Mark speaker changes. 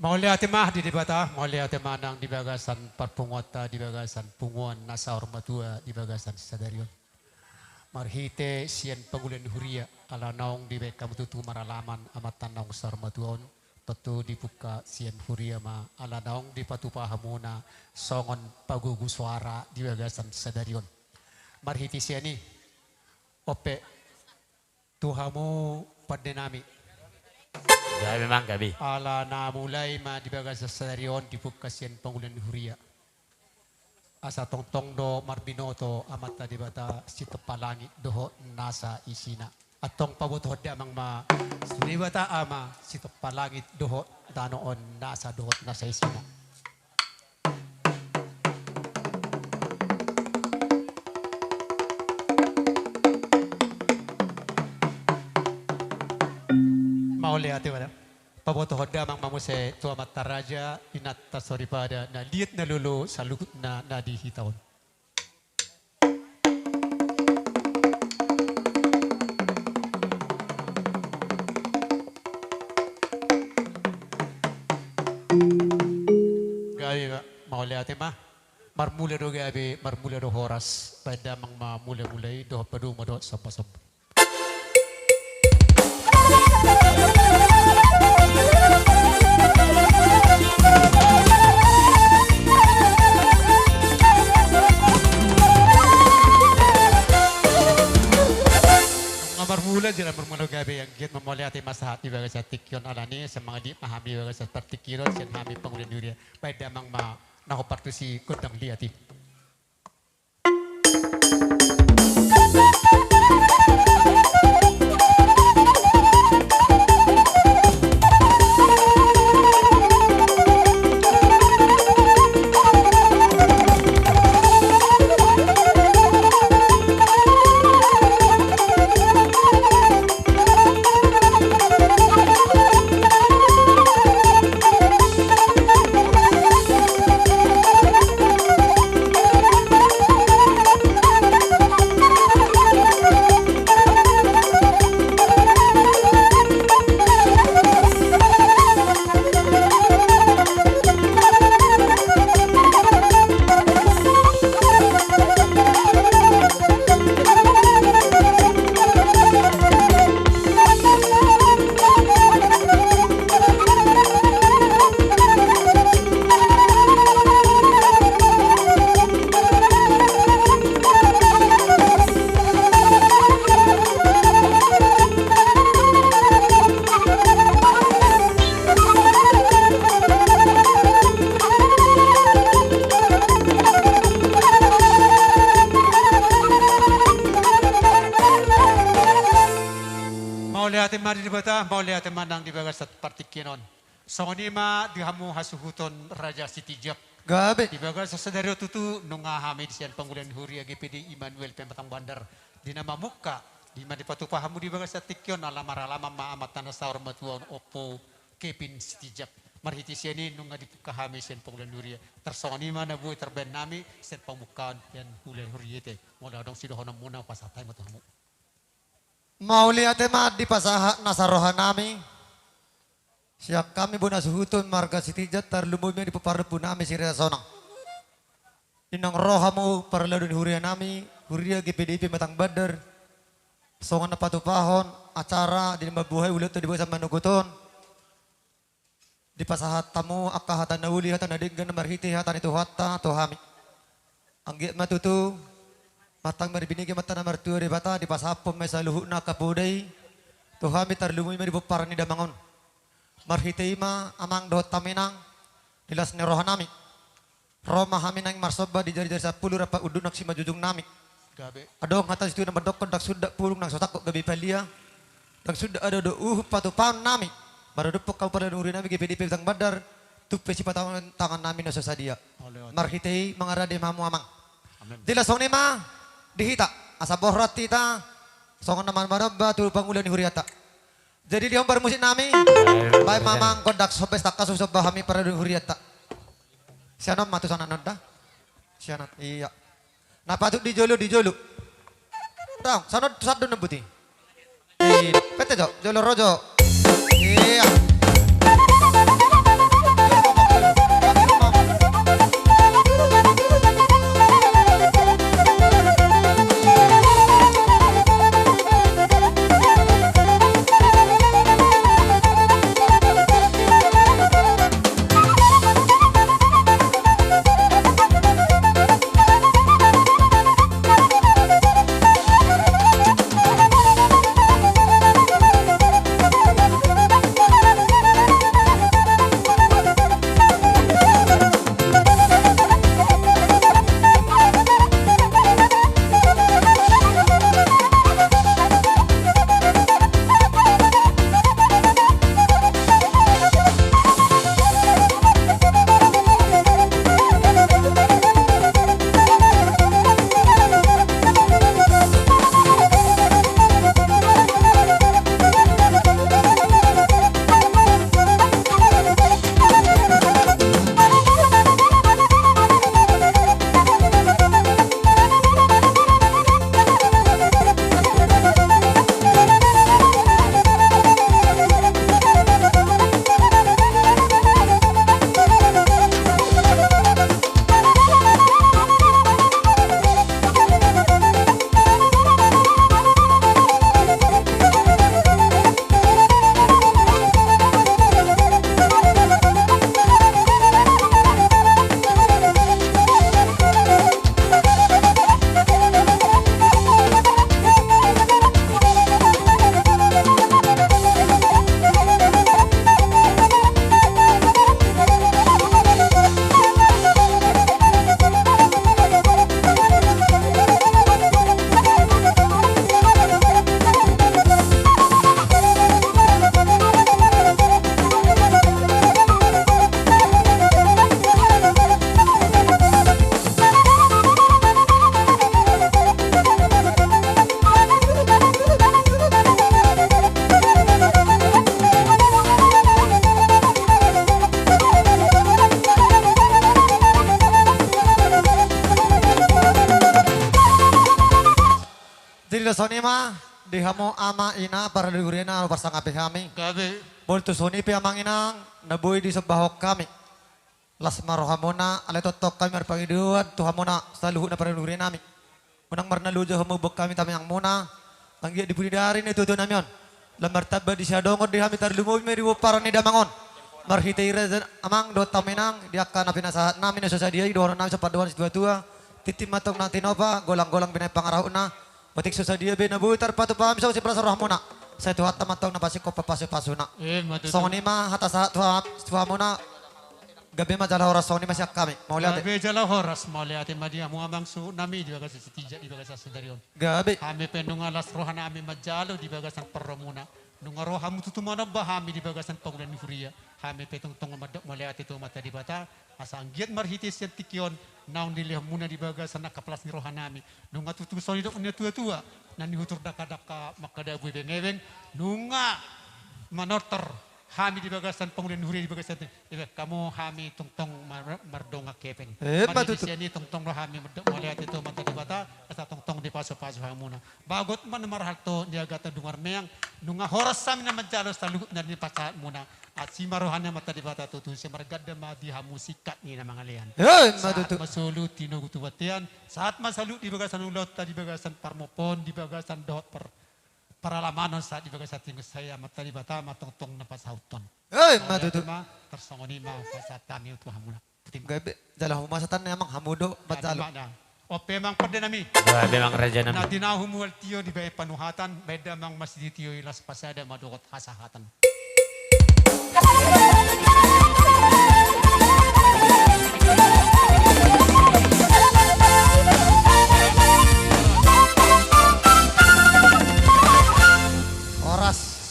Speaker 1: Maulia temah di debata, maulia temah nang di bagasan parpungota, di bagasan punguan nasa ormatua, di bagasan sadarion. Marhite sien pengulen huria, ala naong di beka mututu maralaman amatan naong sarmatuon, petu dibuka sien huria ma, ala naong di patupahamuna, songon pagugu suara, di bagasan sadarion. Marhite sieni, ope, tuhamu padenami.
Speaker 2: Ya memang gabi.
Speaker 1: Ala na mulai ma di bagas sa saryon di pagkasyan pangulan huria. Asa tongtong do marbinoto amata di bata si tepalangit doho nasa isina. Atong paboto di amang ma suni bata ama si tepalangit doho danoon nasa doho nasa isina. Mauli ate wala. Paboto hoda mang mamuse tua mata raja inat tasori pada na liat na lulu sa lugut na nadihitaon. Gabi ba mauli ate ma. Marmula do gabi marmula do horas pada mang mamula-mulay do padu mado sa pasab. Marmula jala marmula gabi yang giat memulai hati masahat di bagai tikyon alani sama di pahami bagai partikiron sen hami pengulian duria baik damang ma naho partisi kutang liati. Boleh ate manang di bagas partikinon. Songonima dihamu hasuhuton Raja Sitijak.
Speaker 3: Gabi.
Speaker 1: Di bagas sadario tutu nunga hamid sian pangulan huria GPD Immanuel Pematang Bandar. Di nama muka di mana dipatupahamu di bagas tikyon alama maamatan saur matuan opo Kepin Sitijak. Marhiti siani nunga dipuka hamid sian pangulan huria. Tersongonima na buhay terben nami sian pamukaan yan hulen huria te. Mula dong sidohonam muna pasatay matamu.
Speaker 3: Mauli ate ma di pasaha nasarohan nami. Siap kami buna suhutun marga sitijat tarlumumi di paparlepu nami si sonang. Inang rohamu parladun huria nami, huria GPDP Matang Bandar. Songan na patupahon acara di mabuhay ulit di bawah manuguton. Di pasahat tamu akahatan nauli hatan nadinggan marhiti hatan itu hatta to hami. Anggit matutu matang maribinigi mata na martua di bata di pasapom may saluhu na kapuday to hami tarlumumi di bupar ni damangon. Marhiteima amang dohot taminang nilas ni rohan nami. Roma hami nang marsoba di jari-jari sa puluh rapa udunak si majujung nami.
Speaker 1: Gabi.
Speaker 3: Adong hatas itu na madokon dak suda pulung nang sotak gabi palia. Dak suda ada do patupan nami. Marudupok kau pada nuri nami GPDP Matang Bandar. Tupe si patawan tangan nami na sasadia. Marhitei mangarade mamu amang. Dila song ni ma dihita asa bohrat tita songon naman marabba tu pangulan huriata Jadi dia musik nami. Bay mamang kodak sobes tak kasus bahami para huriat tak. Sianam matu sana nada. Sianat iya. Nah patut dijolu. Dong, sana satu nebuti. Pete jo, jolo rojo. Iya. Jadi soni mah dihamo ama ina para digurina pasang api kami.
Speaker 1: Gabi.
Speaker 3: Boltu soni pi amang inang nabuy di sebahok kami. Las marohamona ale totok kami marpagi duat tuhamona saluhut na para digurina nami. Unang marnalujo hamubok kami tami yang muna. Tanggi di dari ni tutu namion. Lamar tabba di syadongod di hami tarlumuy meri para ni damangon. Marhiteira amang do taminang diakan api nasahat nami na sosadiay doron nami sa paduan si tua. Titim matong nang tinopa golang-golang binay pangarahon na. Batik susah dia be nabu tar patu paham so si prasa rahmuna. Saya tuhat tamatong na pasi ko papasuna.
Speaker 1: Matutu.
Speaker 3: Song ni ma hata sa tuha muna. Gabi ma jala oras song ni masyak kami. Mau lihat.
Speaker 1: Gabi jala horas mau lihat madia mu amang su nami di bagas tija di bagas sedarion.
Speaker 3: Gabi.
Speaker 1: Kami penunga las rohana ami majalo di bagasan perromuna. Nunga rohamu tutumana bahami di bagasan pangulan huria. Kami petong tong melihat itu mata di bata. Asang giat marhitis yang tikion. Naon dilihat muna di bagasan nakaplas ni rohanami. Nunga tutu soni dok unya tua-tua. Nani hutur daka-daka makada bui bengeweng. Nunga manorter. Hami di bagasan pangulan huria di bagasan. Kamu hami tong-tong mardonga kepeng.
Speaker 3: Matutu.
Speaker 1: Ini tong-tong rohami melihat itu mata di bata. Asa tong-tong di paso-paso hamuna. Bagot man marhal to niagata dungar meang. Nunga horas sami na majalo sa luhut na ni pasaat muna. At si marohannya mata di bata tutun si margada madi hamusikat ni na mga lian. Saat
Speaker 3: Matutu.
Speaker 1: masulu tinugutubatian, saat masalu di bagasan ulot, di bagasan parmopon, di bagasan dot paralamanon saat di bagasan tinggal saya mata di bata matong-tong na pasauton.
Speaker 3: Matutu.
Speaker 1: Tersongoni ma pasatami utu hamuna.
Speaker 3: Gabi jala humasatan emang hamudo bajalo.
Speaker 1: Ope mang perde nami.
Speaker 2: Gabi mang raja
Speaker 1: Na
Speaker 2: naman.
Speaker 1: dinahumual tiyo di bay panuhatan, beda mang masjid tiyo ilas pasada madukot hasahatan.
Speaker 3: Horas.